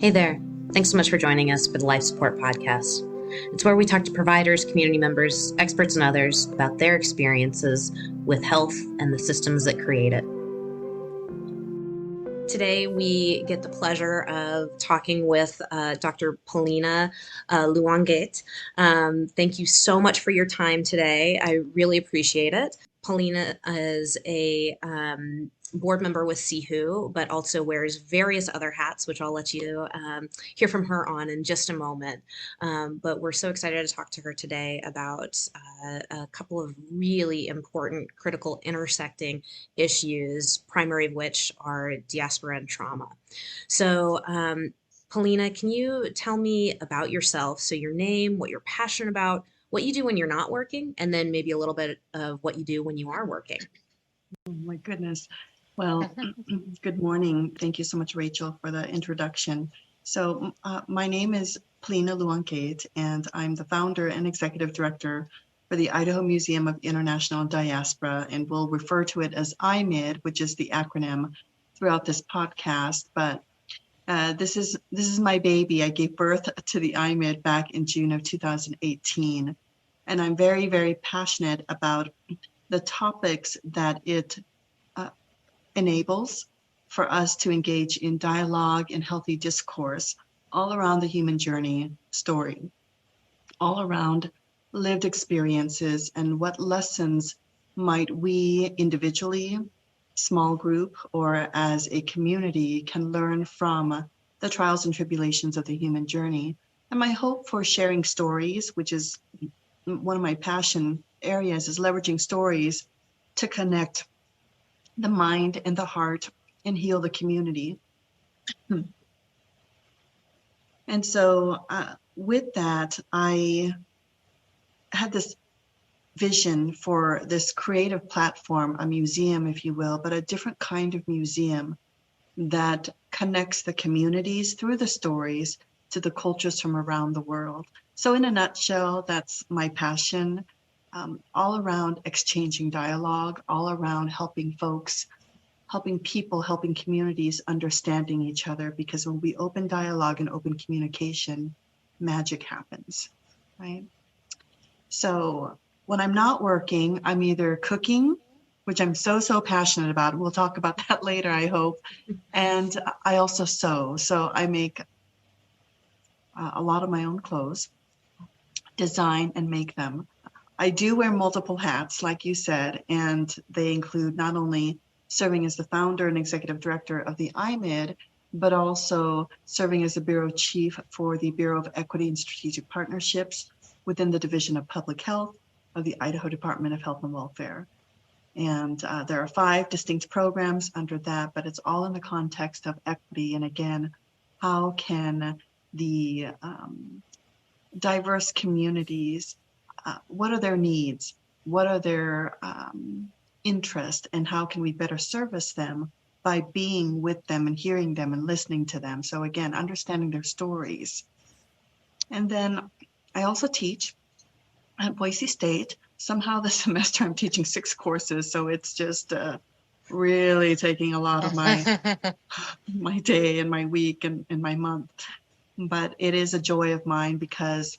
Hey there. Thanks so much for joining us for the Life Support Podcast. It's where we talk to providers, community members, experts, and others about their experiences with health and the systems that create it. Today, we get the pleasure of talking with Dr. Palina Louangketh. Thank you so much for your time today. I really appreciate it. Palina is a board member with CHU, but also wears various other hats, which I'll let you hear from her on in just a moment. But we're so excited to talk to her today about a couple of really important, critical, intersecting issues, primary of which are diaspora and trauma. So, Palina, can you tell me about yourself? So your name, what you're passionate about, what you do when you're not working, and then maybe a little bit of what you do when you are working. Oh my goodness. Well, good morning. Thank you so much, Rachel, for the introduction. So my name is Palina Louangketh, and I'm the founder and executive director for the Idaho Museum of International Diaspora, and we'll refer to it as IMID, which is the acronym throughout this podcast. But this is my baby. I gave birth to the IMID back in June of 2018, and I'm very, very passionate about the topics that it enables for us to engage in dialogue and healthy discourse all around the human journey story, all around lived experiences and what lessons might we individually, small group, or as a community can learn from the trials and tribulations of the human journey. And my hope for sharing stories, which is one of my passion areas, is leveraging stories to connect the mind and the heart and heal the community. And so with that, I had this vision for this creative platform, a museum, if you will, but a different kind of museum that connects the communities through the stories to the cultures from around the world. So in a nutshell, that's my passion. All around exchanging dialogue, all around helping folks, helping people, helping communities understanding each other, because when we open dialogue and open communication, magic happens, right? So when I'm not working, I'm either cooking, which I'm so passionate about. We'll talk about that later, I hope. And I also sew. So I make a lot of my own clothes, design and make them. I do wear multiple hats, like you said, and they include not only serving as the founder and executive director of the IMID, but also serving as the bureau chief for the Bureau of Equity and Strategic Partnerships within the Division of Public Health of the Idaho Department of Health and Welfare. And there are 5 distinct programs under that, but it's all in the context of equity. And again, how can the diverse communities, what are their needs? What are their interests? And how can we better service them by being with them and hearing them and listening to them? So again, understanding their stories. And then I also teach at Boise State. Somehow this semester I'm teaching 6 courses. So it's just really taking a lot of my day and my week and my month. But it is a joy of mine because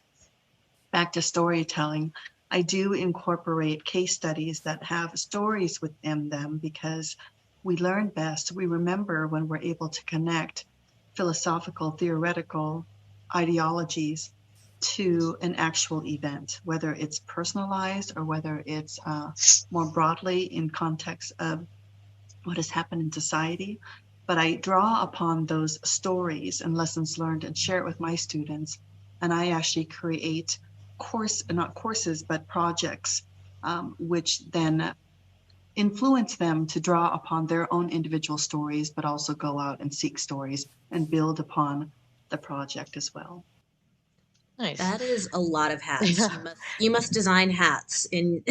back to storytelling, I do incorporate case studies that have stories within them because we learn best. We remember when we're able to connect philosophical, theoretical ideologies to an actual event, whether it's personalized or whether it's more broadly in context of what has happened in society. But I draw upon those stories and lessons learned and share it with my students. And I actually create not courses, but projects, which then influence them to draw upon their own individual stories, but also go out and seek stories and build upon the project as well. Nice. That is a lot of hats. Yeah. You must design hats in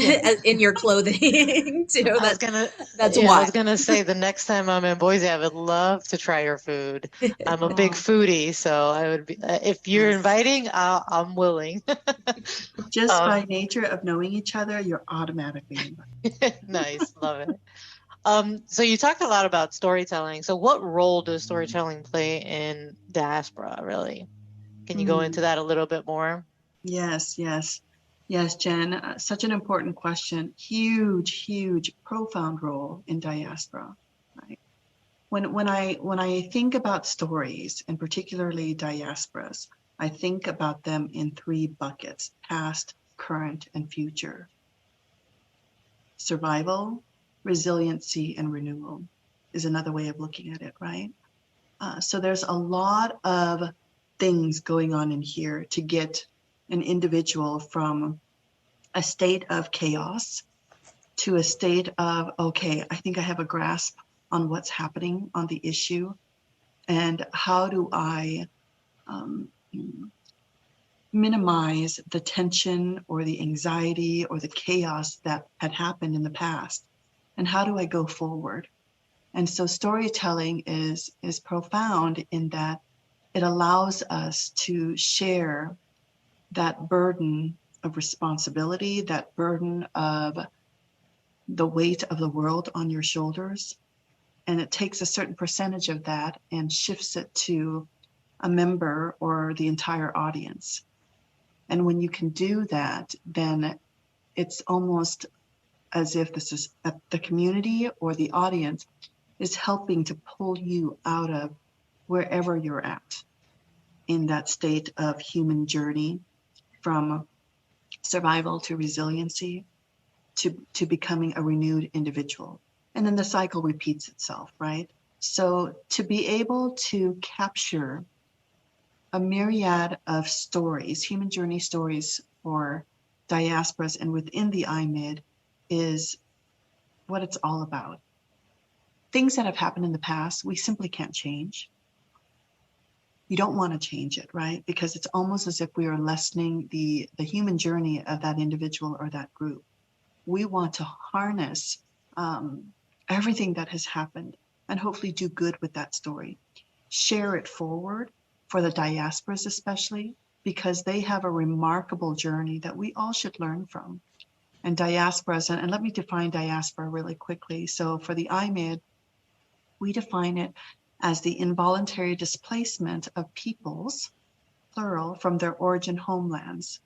your clothing too. That's why. I was gonna say the next time I'm in Boise, I would love to try your food. I'm a big foodie, so I would be. If you're inviting, I'm willing. Just by nature of knowing each other, you're automatically invited. Nice, love it. So you talked a lot about storytelling. So what role does storytelling play in diaspora, really? Can you go into that a little bit more? Yes, yes. Yes, Jen, such an important question. Huge, huge, profound role in diaspora, right? When I think about stories, and particularly diasporas, I think about them in three buckets: past, current, and future. Survival, resiliency, and renewal is another way of looking at it, right? So there's a lot of things going on in here to get an individual from a state of chaos to a state of, okay, I think I have a grasp on what's happening on the issue, and how do I um, minimize the tension or the anxiety or the chaos that had happened in the past, and how do I go forward? And so storytelling is profound in that it allows us to share that burden of responsibility, that burden of the weight of the world on your shoulders. And it takes a certain percentage of that and shifts it to a member or the entire audience. And when you can do that, then it's almost as if this is the community or the audience is helping to pull you out of wherever you're at in that state of human journey, from survival to resiliency to becoming a renewed individual. And then the cycle repeats itself, right? So to be able to capture a myriad of stories, human journey stories for diasporas and within the IMID, is what it's all about. Things that have happened in the past, we simply can't change. You don't want to change it, right? Because it's almost as if we are lessening the human journey of that individual or that group. We want to harness everything that has happened and hopefully do good with that story. Share it forward for the diasporas especially, because they have a remarkable journey that we all should learn from. And diasporas, and let me define diaspora really quickly. So for the IMID, we define it as the involuntary displacement of peoples, plural, from their origin homelands.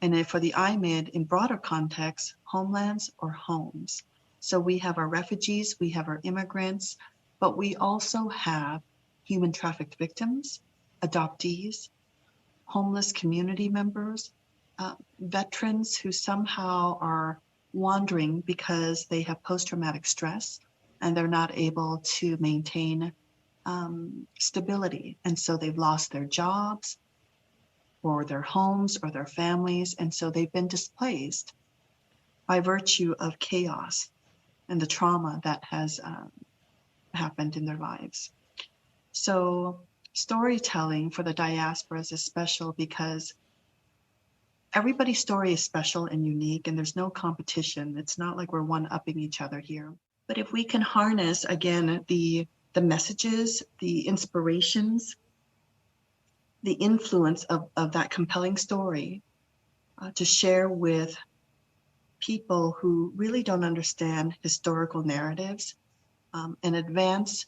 And for the IMID, in broader context, homelands or homes. So we have our refugees, we have our immigrants, but we also have human trafficked victims, adoptees, homeless community members, veterans who somehow are wandering because they have post-traumatic stress and they're not able to maintain stability. And so they've lost their jobs or their homes or their families. And so they've been displaced by virtue of chaos and the trauma that has happened in their lives. So storytelling for the diasporas is special because everybody's story is special and unique, and there's no competition. It's not like we're one-upping each other here. But if we can harness, again, the messages, the inspirations, the influence of that compelling story to share with people who really don't understand historical narratives, and advance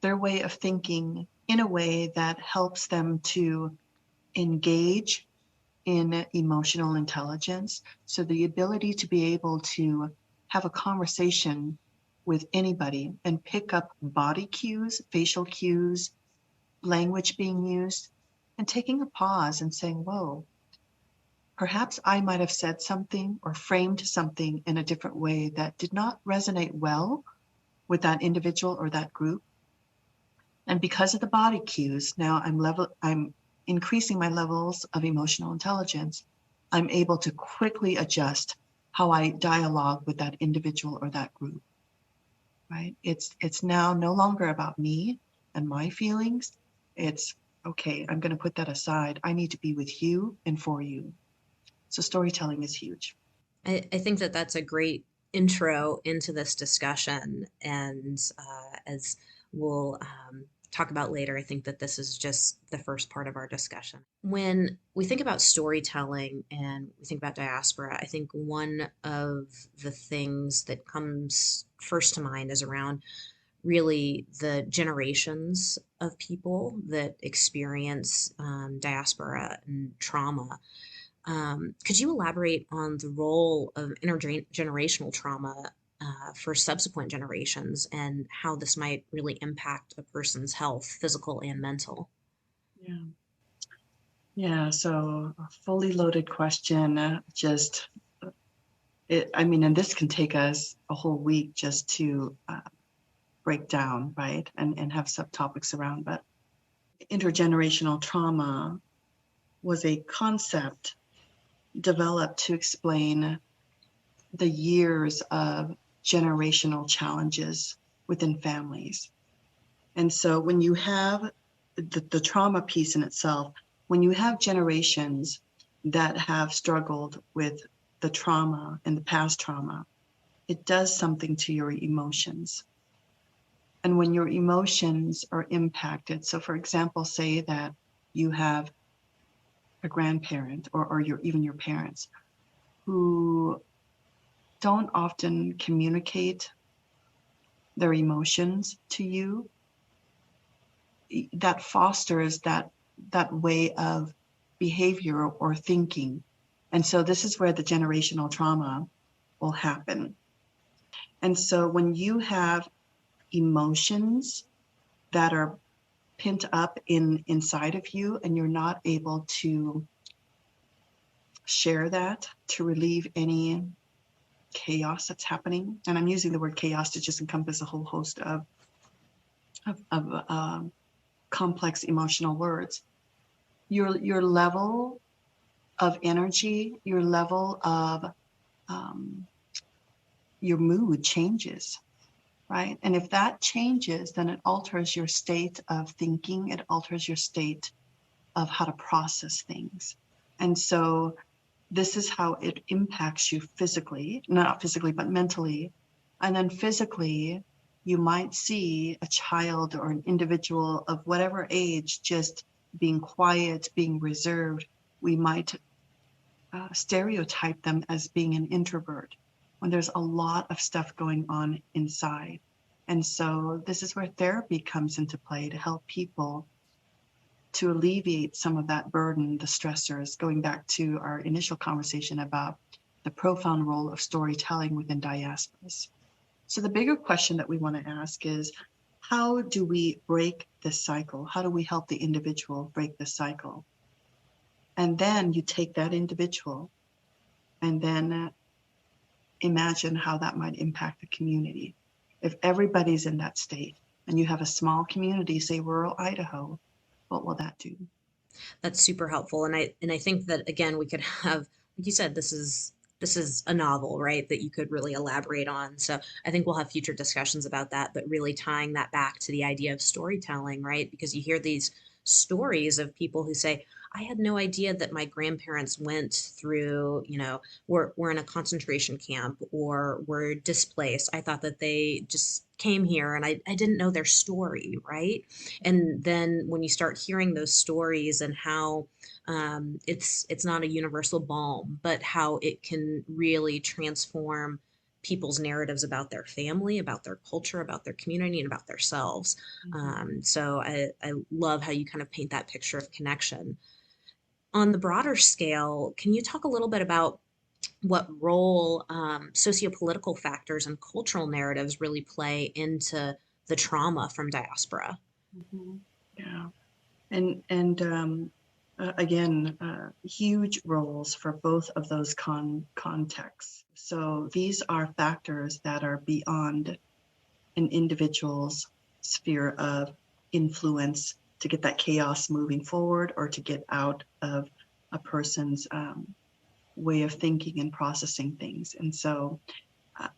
their way of thinking in a way that helps them to engage in emotional intelligence. So the ability to be able to have a conversation with anybody and pick up body cues, facial cues, language being used, and taking a pause and saying, whoa, perhaps I might have said something or framed something in a different way that did not resonate well with that individual or that group. And because of the body cues, now I'm increasing my levels of emotional intelligence. I'm able to quickly adjust how I dialogue with that individual or that group, right? It's now no longer about me and my feelings. It's, okay, I'm going to put that aside. I need to be with you and for you. So storytelling is huge. I think that that's a great intro into this discussion. And as we'll talk about later. I think that this is just the first part of our discussion. When we think about storytelling and we think about diaspora, I think one of the things that comes first to mind is around really the generations of people that experience diaspora and trauma. Could you elaborate on the role of intergenerational trauma for subsequent generations and how this might really impact a person's health, physical and mental? Yeah. Yeah. So a fully loaded question. I mean, and this can take us a whole week just to break down, right? And have subtopics around. But intergenerational trauma was a concept developed to explain the years of generational challenges within families. And so when you have the trauma piece in itself, when you have generations that have struggled with the trauma and the past trauma, it does something to your emotions. And when your emotions are impacted, so for example, say that you have a grandparent or even your parents who don't often communicate their emotions to you, that fosters that way of behavior or thinking. And so this is where the generational trauma will happen. And so when you have emotions that are pent up inside of you and you're not able to share that to relieve any chaos that's happening, and I'm using the word chaos to just encompass a whole host of complex emotional words, your level of energy, your level of your mood changes, right? And if that changes, then it alters your state of thinking, it alters your state of how to process things. And so this is how it impacts you physically, not physically, but mentally. And then physically, you might see a child or an individual of whatever age just being quiet, being reserved. We might stereotype them as being an introvert when there's a lot of stuff going on inside. And so this is where therapy comes into play to help people to alleviate some of that burden, the stressors, going back to our initial conversation about the profound role of storytelling within diasporas. So the bigger question that we want to ask is, how do we break this cycle? How do we help the individual break this cycle? And then you take that individual and then imagine how that might impact the community. If everybody's in that state and you have a small community, say rural Idaho, what will that do? That's super helpful. And I think that again we could have, like you said, this is a novel, right, that you could really elaborate on. So I think we'll have future discussions about that, but really tying that back to the idea of storytelling, right? Because you hear these stories of people who say, I had no idea that my grandparents went through, were in a concentration camp or were displaced. I thought that they just came here and I didn't know their story, right? And then when you start hearing those stories and how it's not a universal balm, but how it can really transform people's narratives about their family, about their culture, about their community, and about themselves. So I love how you kind of paint that picture of connection. On the broader scale, can you talk a little bit about what role sociopolitical factors and cultural narratives really play into the trauma from diaspora? Mm-hmm. Yeah. And again, huge roles for both of those contexts. So these are factors that are beyond an individual's sphere of influence to get that chaos moving forward or to get out of a person's way of thinking and processing things. And so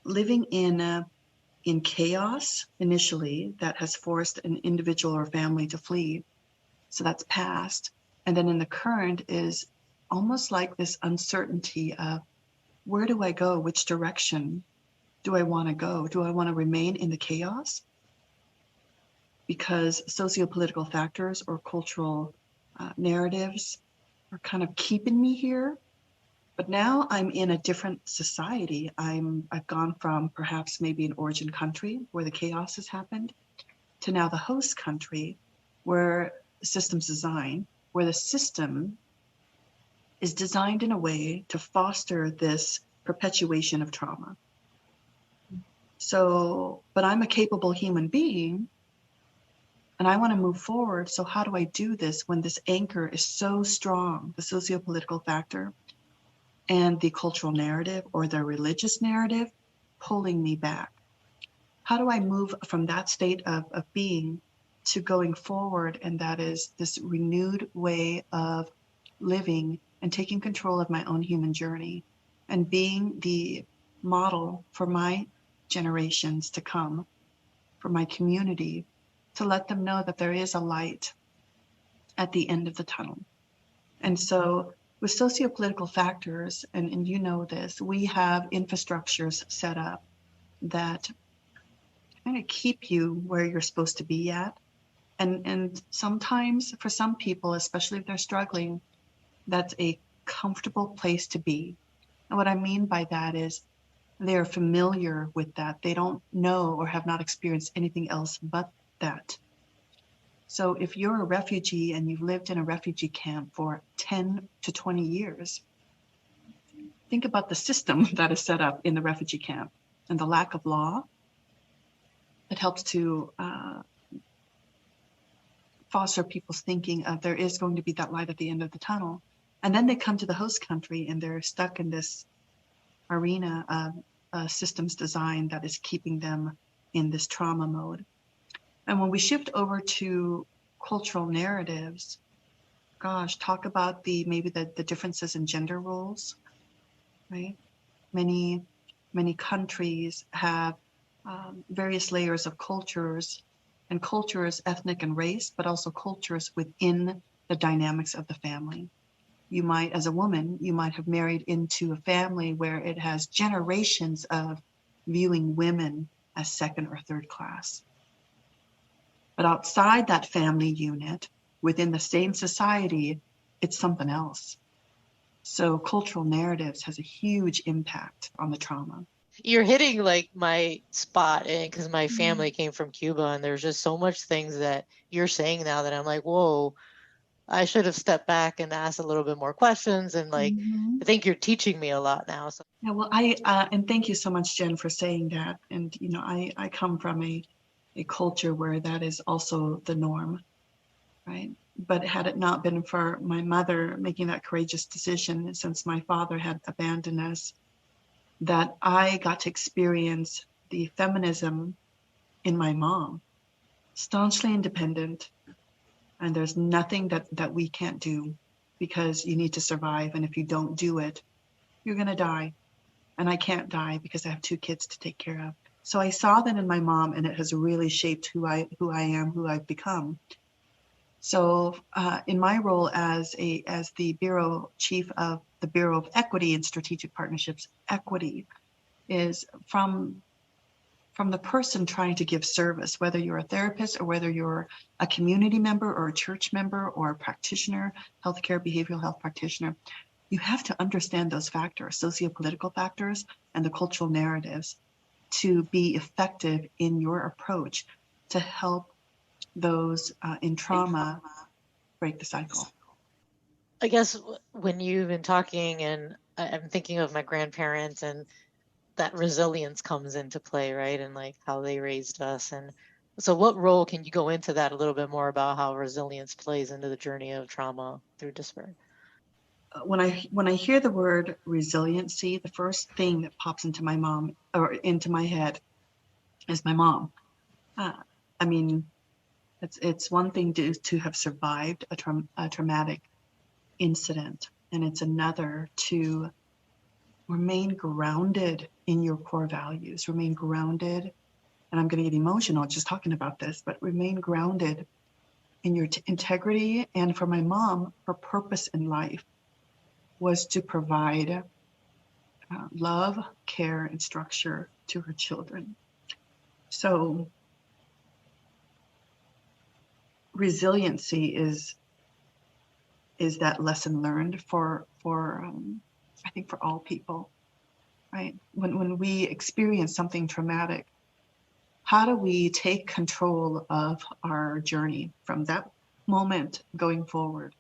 living in chaos initially, that has forced an individual or family to flee. So that's past. And then in the current is almost like this uncertainty of, where do I go? Which direction do I want to go? Do I want to remain in the chaos? because sociopolitical factors or cultural narratives are kind of keeping me here. But now I'm in a different society. I've gone from perhaps maybe an origin country where the chaos has happened to now the host country where the system's designed, where the system is designed in a way to foster this perpetuation of trauma. So, but I'm a capable human being and I want to move forward. So how do I do this when this anchor is so strong, the sociopolitical factor and the cultural narrative or the religious narrative pulling me back? How do I move from that state of being to going forward? And that is this renewed way of living and taking control of my own human journey and being the model for my generations to come, for my community, to let them know that there is a light at the end of the tunnel. And so with sociopolitical factors, and you know this, we have infrastructures set up that kind of keep you where you're supposed to be at. And sometimes for some people, especially if they're struggling, that's a comfortable place to be. And what I mean by that is they're familiar with that. They don't know or have not experienced anything else but that. So if you're a refugee and you've lived in a refugee camp for 10 to 20 years, think about the system that is set up in the refugee camp and the lack of law that helps to foster people's thinking of there is going to be that light at the end of the tunnel. And then they come to the host country and they're stuck in this arena of systems design that is keeping them in this trauma mode. And when we shift over to cultural narratives, gosh, talk about maybe the differences in gender roles, right? Many countries have various layers of cultures, and cultures, ethnic and race, but also cultures within the dynamics of the family. You might, as a woman, you might have married into a family where it has generations of viewing women as second or third class. But outside that family unit, within the same society, it's something else. So cultural narratives has a huge impact on the trauma. You're hitting like my spot, and because my family came from Cuba, and there's just so much things that you're saying now that I'm like, whoa, I should have stepped back and asked a little bit more questions. And like, I think you're teaching me a lot now. So. Yeah, well, and thank you so much, Jen, for saying that. And, you know, I come from a culture where that is also the norm, right? But had it not been for my mother making that courageous decision, since my father had abandoned us, that I got to experience the feminism in my mom, staunchly independent. And there's nothing that we can't do because you need to survive. And if you don't do it, you're going to die. And I can't die because I have 2 kids to take care of. So I saw that in my mom, and it has really shaped who I am, who I've become. So in my role as the Bureau Chief of the Bureau of Equity and Strategic Partnerships, equity is from the person trying to give service, whether you're a therapist or whether you're a community member or a church member or a practitioner, healthcare, behavioral health practitioner. You have to understand those factors, sociopolitical factors and the cultural narratives, to be effective in your approach to help those in trauma break the cycle. I guess when you've been talking, and I'm thinking of my grandparents, and that resilience comes into play, right? And like how they raised us. And so what role can you go into that a little bit more about how resilience plays into the journey of trauma through despair? When I hear the word resiliency, the first thing that pops into my mom or into my head is my mom. I mean, it's one thing to have survived a traumatic incident, and it's another to remain grounded in your core values, remain grounded, and I'm going to get emotional just talking about this, but remain grounded in your integrity. And for my mom, her purpose in life was to provide love, care, and structure to her children. So resiliency is that lesson learned for I think for all people, right? When we experience something traumatic, how do we take control of our journey from that moment going forward?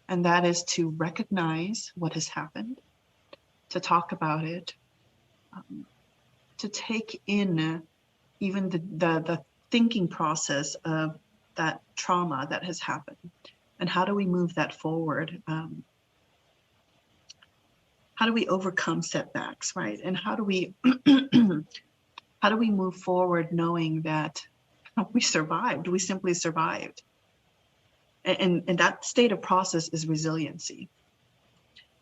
And that is to recognize what has happened, to talk about it, to take in even the thinking process of that trauma that has happened, and how do we move that forward? How do we overcome setbacks, right? And how do we how do we move forward knowing that we survived? We simply survived, and that state of process is resiliency.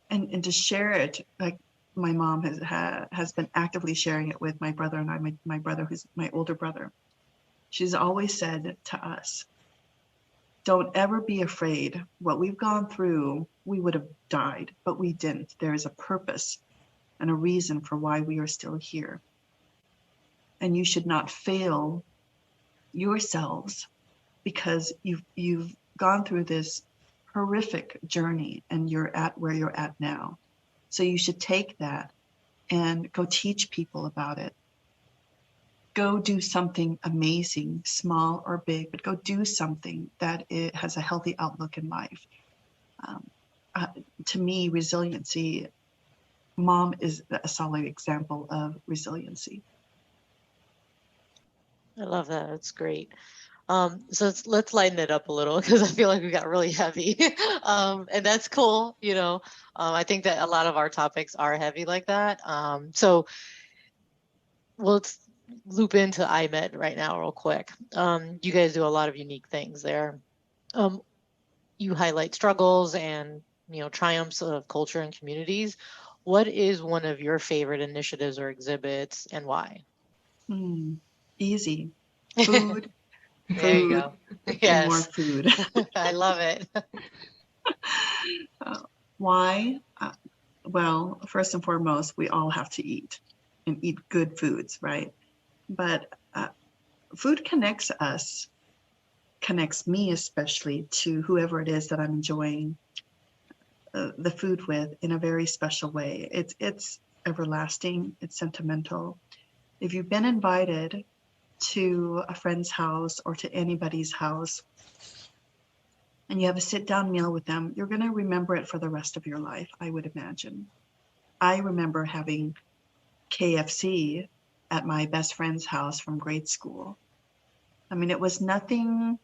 And to share it, like my mom has been actively sharing it with my brother and I, my brother who's my older brother. She's always said to us, don't ever be afraid. What we've gone through, we would have died, but we didn't. There is a purpose and a reason for why we are still here. And you should not fail yourselves because you've gone through this horrific journey and you're at where you're at now. So you should take that and go teach people about it. Go do something amazing, small or big, but go do something that it has a healthy outlook in life. To me, resiliency, mom is a solid example of resiliency. I love that. That's great. So let's lighten it up a little because I feel like we got really heavy. And that's cool. I think that a lot of our topics are heavy like that. So let's loop into IMID right now real quick. You guys do a lot of unique things there. You highlight struggles and triumphs of culture and communities. What is one of your favorite initiatives or exhibits and why? Easy. Food. There you go. And Yes. more food. I love it. Why? Well, first and foremost, we all have to eat and eat good foods, right? But food connects us, connects me especially to whoever it is that I'm enjoying the food with in a very special way. It's everlasting. It's sentimental. If you've been invited to a friend's house or to anybody's house and you have a sit-down meal with them, you're going to remember it for the rest of your life, I would imagine. I remember having KFC at my best friend's house from grade school. I mean, it was nothing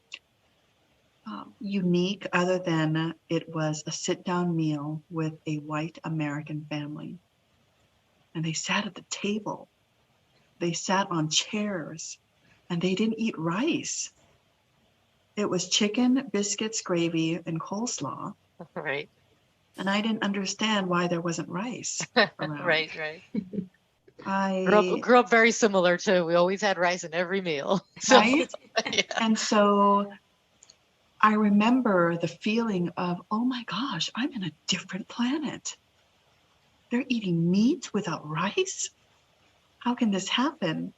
unique other than it was a sit-down meal with a white American family. And they sat at the table. They sat on chairs and they didn't eat rice. It was chicken, biscuits, gravy, and coleslaw. Right. And I didn't understand why there wasn't rice around. Right. I grew up very similar too. We always had rice in every meal. So, right? yeah. And so I remember the feeling of, oh my gosh, I'm in a different planet. They're eating meat without rice? How can this happen?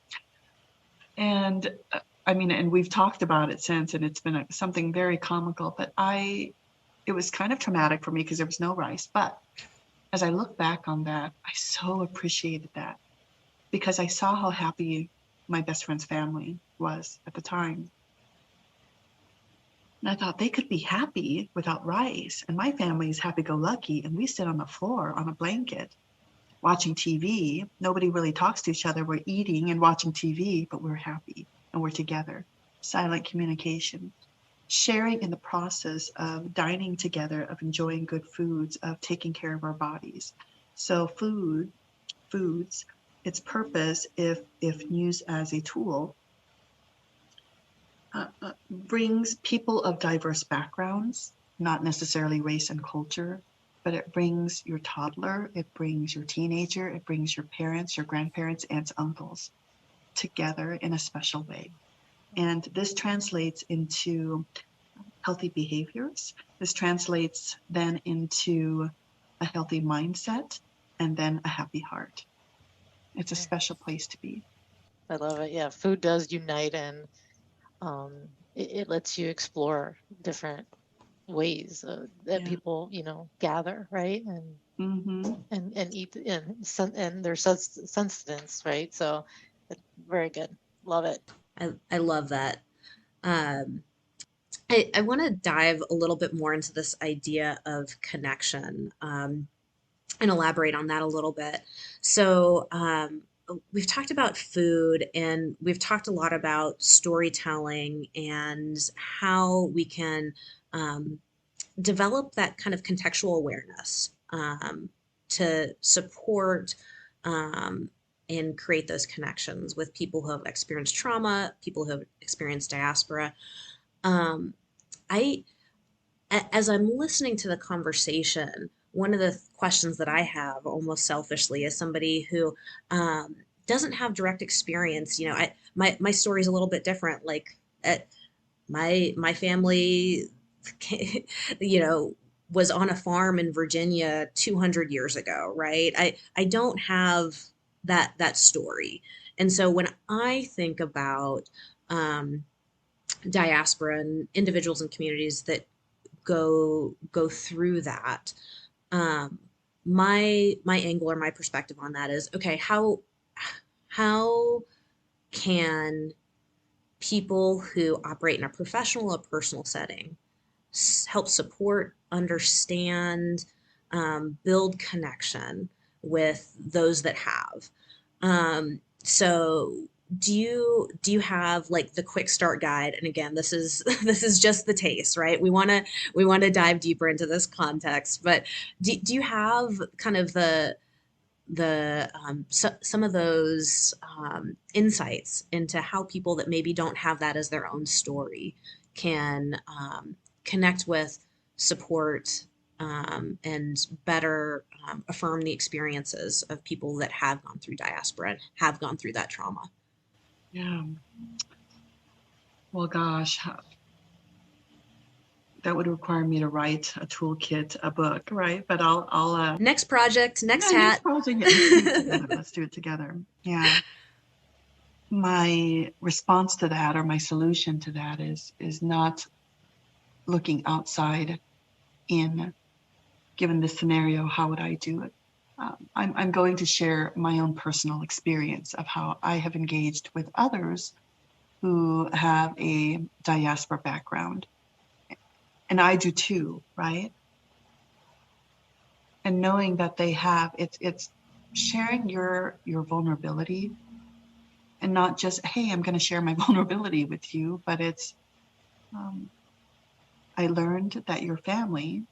And and we've talked about it since, and it's been something very comical, but it was kind of traumatic for me because there was no rice. But as I look back on that, I so appreciated that because I saw how happy my best friend's family was at the time. And I thought they could be happy without rice. And my family is happy-go-lucky, and we sit on the floor on a blanket watching TV. Nobody really talks to each other. We're eating and watching TV, but we're happy and we're together. Silent communication. Sharing in the process of dining together, of enjoying good foods, of taking care of our bodies. So foods, its purpose, if used as a tool, brings people of diverse backgrounds, not necessarily race and culture, but it brings your toddler, it brings your teenager, it brings your parents, your grandparents, aunts, uncles together in a special way. And this translates into healthy behaviors. This translates then into a healthy mindset and then a happy heart. It's a special place to be. I love it. Yeah, food does unite, and it lets you explore different ways that Yeah. people, gather, right? Mm-hmm. And eat and their sustenance, right? So very good. Love it. I love that. Um, I want to dive a little bit more into this idea of connection, and elaborate on that a little bit. So, we've talked about food and we've talked a lot about storytelling and how we can um, develop that kind of contextual awareness, to support, um, and create those connections with people who have experienced trauma, people who have experienced diaspora. Um, I, as I'm listening to the conversation, one of the questions that I have, almost selfishly, as somebody who doesn't have direct experience, my story is a little bit different. Like, my family, you know, was on a farm in Virginia 200 years ago, right? I don't have that story, and so when I think about um, diaspora and individuals and communities that go through that, um, my angle or my perspective on that is, okay, how can people who operate in a professional or personal setting help support, understand, build connection with those that have. So do you have like the quick start guide? And again, this is this is just the taste, right? We want to dive deeper into this context, but do you have kind of some of those insights into how people that maybe don't have that as their own story can connect with, support, and better affirm the experiences of people that have gone through diaspora and have gone through that trauma? Yeah. Well, gosh, that would require me to write a toolkit, a book, right? But I'll Next project, next yeah, next hat. project. Yeah, let's do it together. Let's do it together. Yeah. My response to that, or my solution to that, is not looking outside in. Given this scenario, how would I do it? I'm going to share my own personal experience of how I have engaged with others who have a diaspora background, and I do too, right? And knowing that they have, it's sharing your vulnerability, and not just, hey, I'm going to share my vulnerability with you, but it's um, I learned that your family,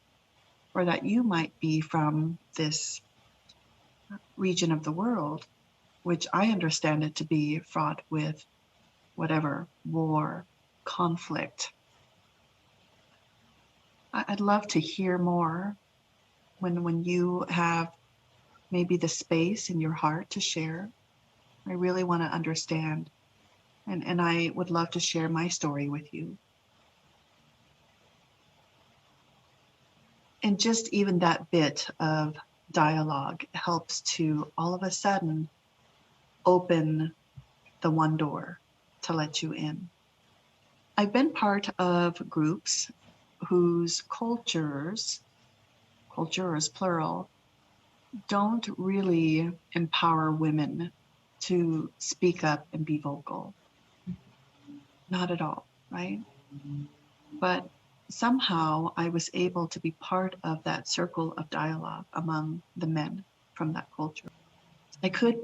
or that you might be from this region of the world, which I understand it to be fraught with whatever war, conflict. I'd love to hear more when you have maybe the space in your heart to share. I really want to understand, and I would love to share my story with you. And just even that bit of dialogue helps to all of a sudden open the one door to let you in. I've been part of groups whose cultures plural, don't really empower women to speak up and be vocal. Not at all, right? But somehow I was able to be part of that circle of dialogue among the men from that culture. I could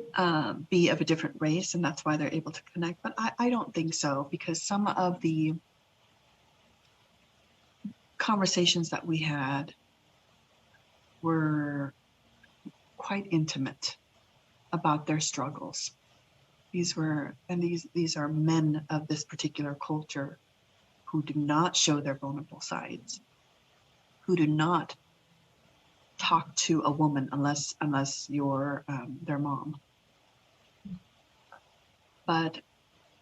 be of a different race, and that's why they're able to connect, but I don't think so, because some of the conversations that we had were quite intimate about their struggles. These are men of this particular culture who do not show their vulnerable sides, who do not talk to a woman unless you're their mom. But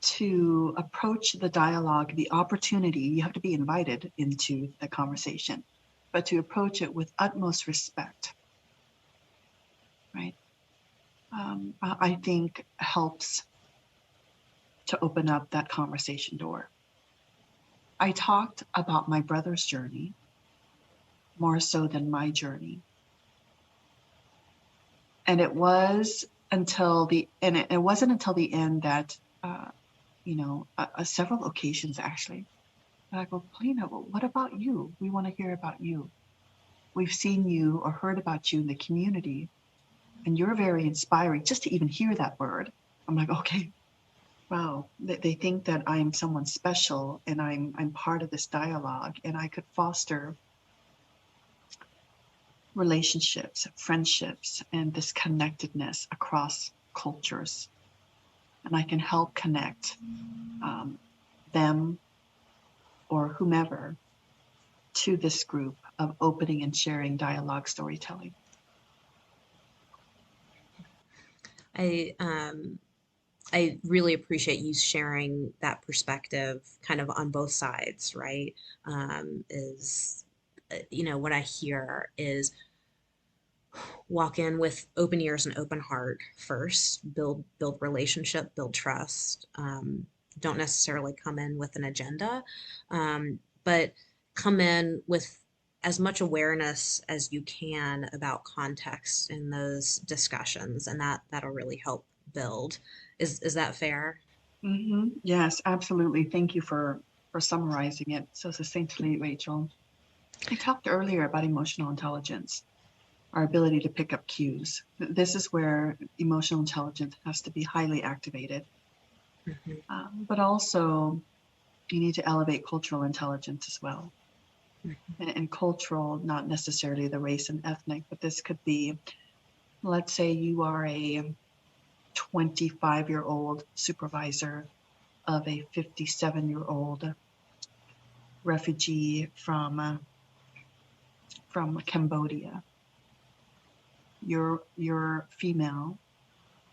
to approach the dialogue, the opportunity, you have to be invited into the conversation, but to approach it with utmost respect, right? I think helps to open up that conversation door. I talked about my brother's journey more so than my journey. And it wasn't until the end that, several occasions actually, and I go, Palina, well, what about you? We want to hear about you. We've seen you or heard about you in the community, and you're very inspiring. Just to even hear that word, I'm like, okay, wow. They think that I'm someone special, and I'm part of this dialogue, and I could foster relationships, friendships, and this connectedness across cultures. And I can help connect them or whomever to this group of opening and sharing dialogue storytelling. I really appreciate you sharing that perspective kind of on both sides, right? What I hear is walk in with open ears and open heart first, build relationship, build trust. Don't necessarily come in with an agenda, but come in with as much awareness as you can about context in those discussions, and that'll really help build. Is that fair? Mm-hmm. Yes, absolutely. Thank you for summarizing it so succinctly, Rachel. I talked earlier about emotional intelligence, our ability to pick up cues. This is where emotional intelligence has to be highly activated. Mm-hmm. But also, you need to elevate cultural intelligence as well. Mm-hmm. And cultural, not necessarily the race and ethnic, but this could be, let's say you are a 25-year-old supervisor of a 57-year-old refugee from Cambodia. You're female,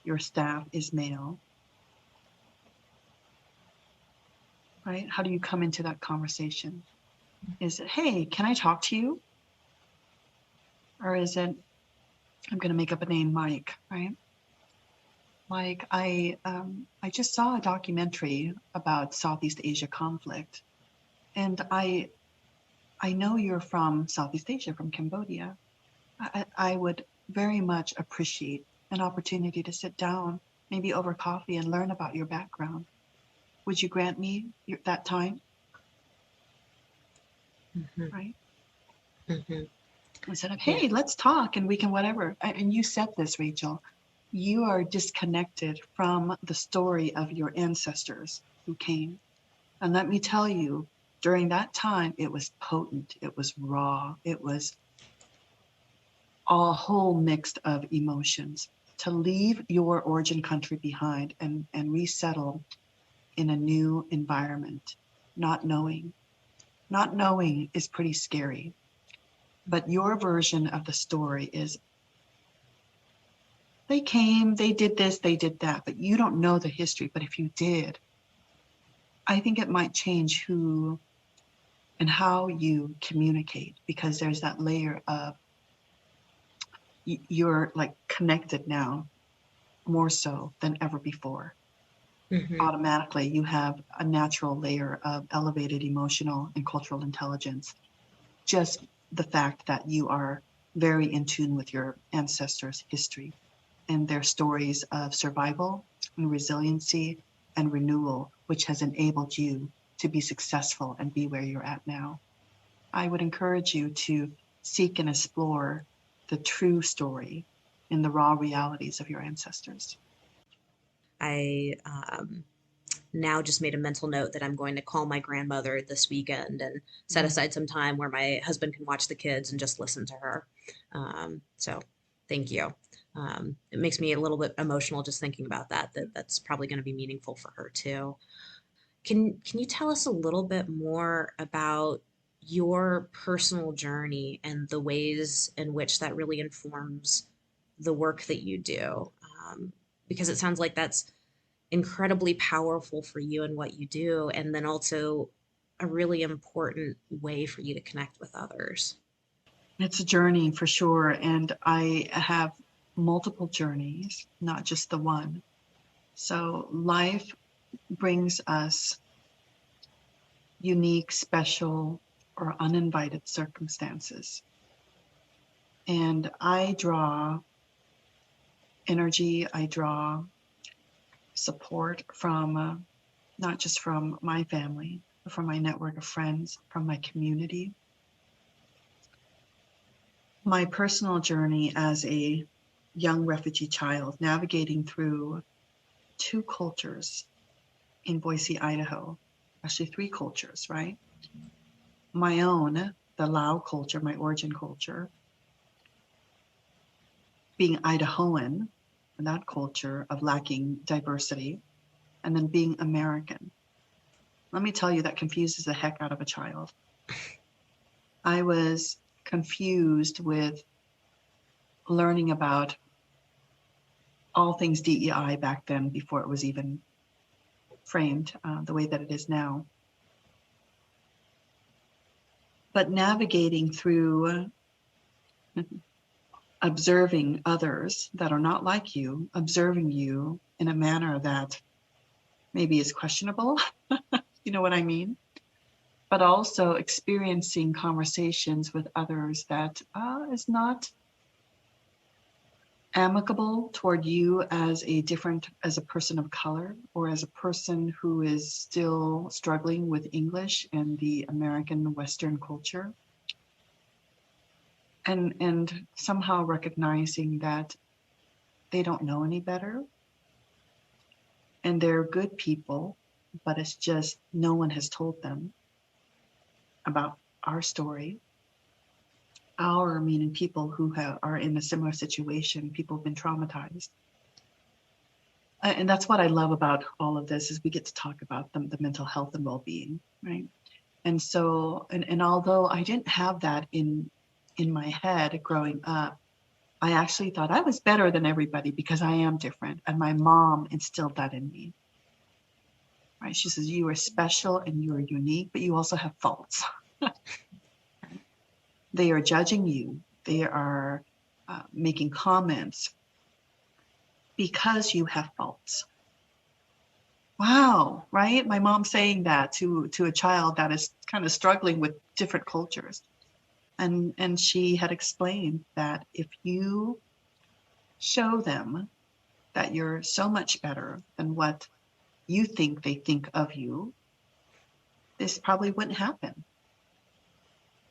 your staff is male, right? How do you come into that conversation? Is it, hey, can I talk to you? Or is it, I'm going to make up a name, Mike, right? Mike, I just saw a documentary about Southeast Asia conflict, and I know you're from Southeast Asia, from Cambodia. I would very much appreciate an opportunity to sit down, maybe over coffee, and learn about your background. Would you grant me that time? Mm-hmm. Right? Mm-hmm. Instead of, Yeah. hey, let's talk and we can whatever. And you said this, Rachel. You are disconnected from the story of your ancestors who came. And let me tell you, during that time, it was potent, it was raw, it was a whole mix of emotions. To leave your origin country behind and resettle in a new environment, not knowing. Not knowing is pretty scary. But your version of the story is they came, they did this, they did that, but you don't know the history. But if you did, I think it might change who and how you communicate, because there's that layer of you're like connected now more so than ever before. Mm-hmm. Automatically, you have a natural layer of elevated emotional and cultural intelligence. Just the fact that you are very in tune with your ancestors' history and their stories of survival and resiliency and renewal, which has enabled you to be successful and be where you're at now. I would encourage you to seek and explore the true story in the raw realities of your ancestors. I now just made a mental note that I'm going to call my grandmother this weekend and set aside some time where my husband can watch the kids and just listen to her. So thank you. It makes me a little bit emotional just thinking about that's probably going to be meaningful for her too. Can you tell us a little bit more about your personal journey and the ways in which that really informs the work that you do? Because it sounds like that's incredibly powerful for you and what you do, and then also a really important way for you to connect with others. It's a journey for sure. And I have multiple journeys, not just the one. So life brings us unique, special, or uninvited circumstances. And I draw energy, I draw support from not just from my family, but from my network of friends, from my community. My personal journey as a young refugee child, navigating through 2 cultures in Boise, Idaho, actually 3 cultures, right? My own, the Lao culture, my origin culture, being Idahoan, and that culture of lacking diversity, and then being American. Let me tell you, that confuses the heck out of a child. I was confused with learning about all things DEI back then, before it was even framed the way that it is now. But navigating through observing others that are not like you, observing you in a manner that maybe is questionable, you know what I mean? But also experiencing conversations with others that is not amicable toward you as a person of color, or as a person who is still struggling with English and the American Western culture. And somehow recognizing that they don't know any better, and they're good people, but it's just no one has told them about our story. Our meaning people who are in a similar situation, people who've been traumatized. And that's what I love about all of this, is we get to talk about the mental health and well-being, right? And so, and although I didn't have that in my head growing up, I actually thought I was better than everybody because I am different. And my mom instilled that in me, right? She says, you are special and you are unique, but you also have faults. They are judging you. They are making comments because you have faults. Wow, right? My mom saying that to a child that is kind of struggling with different cultures. And she had explained that if you show them that you're so much better than what you think they think of you, this probably wouldn't happen,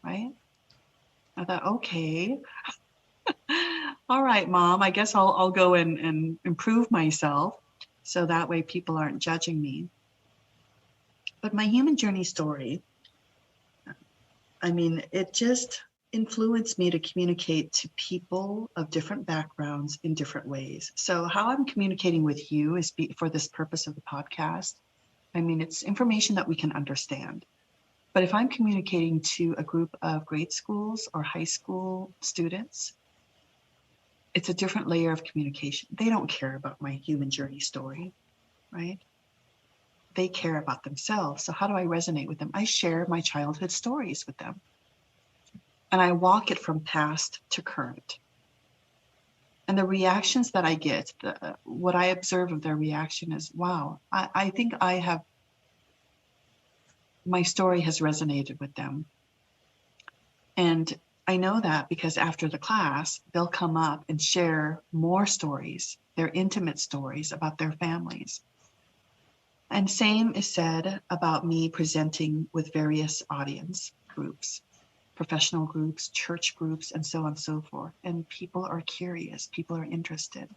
right? I thought, okay, all right, Mom, I guess I'll go and improve myself so that way people aren't judging me. But my human journey story, I mean, it just influenced me to communicate to people of different backgrounds in different ways. So how I'm communicating with you is for this purpose of the podcast. I mean, it's information that we can understand. But if I'm communicating to a group of grade schools or high school students, it's a different layer of communication. They don't care about my human journey story, right? They care about themselves. So how do I resonate with them? I share my childhood stories with them. And I walk it from past to current. And the reactions that I get, what I observe of their reaction is, wow, I think my story has resonated with them. And I know that because after the class, they'll come up and share more stories, their intimate stories about their families. And same is said about me presenting with various audience groups, professional groups, church groups, and so on and so forth. And people are curious, people are interested.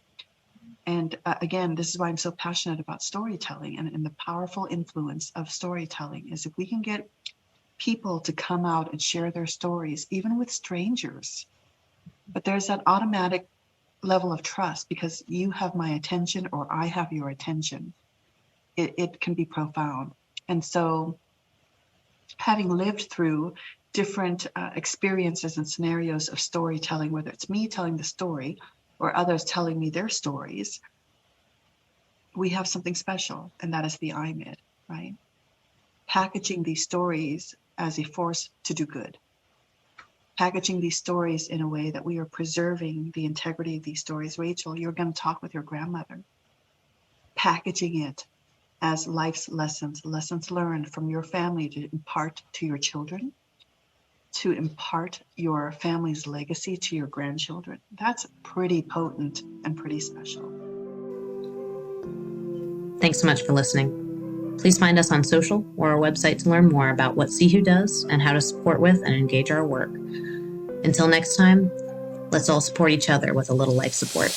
And again, this is why I'm so passionate about storytelling and the powerful influence of storytelling is if we can get people to come out and share their stories, even with strangers. But there's that automatic level of trust because you have my attention or I have your attention. It can be profound. And so having lived through different experiences and scenarios of storytelling, whether it's me telling the story or others telling me their stories, we have something special, and that is the IMID, right? Packaging these stories as a force to do good. Packaging these stories in a way that we are preserving the integrity of these stories. Rachel, you're going to talk with your grandmother. Packaging it as life's lessons, lessons learned from your family to impart to your children, to impart your family's legacy to your grandchildren. That's pretty potent and pretty special. Thanks so much for listening. Please find us on social or our website to learn more about what CWHO does and how to support with and engage our work. Until next time, let's all support each other with a little life support.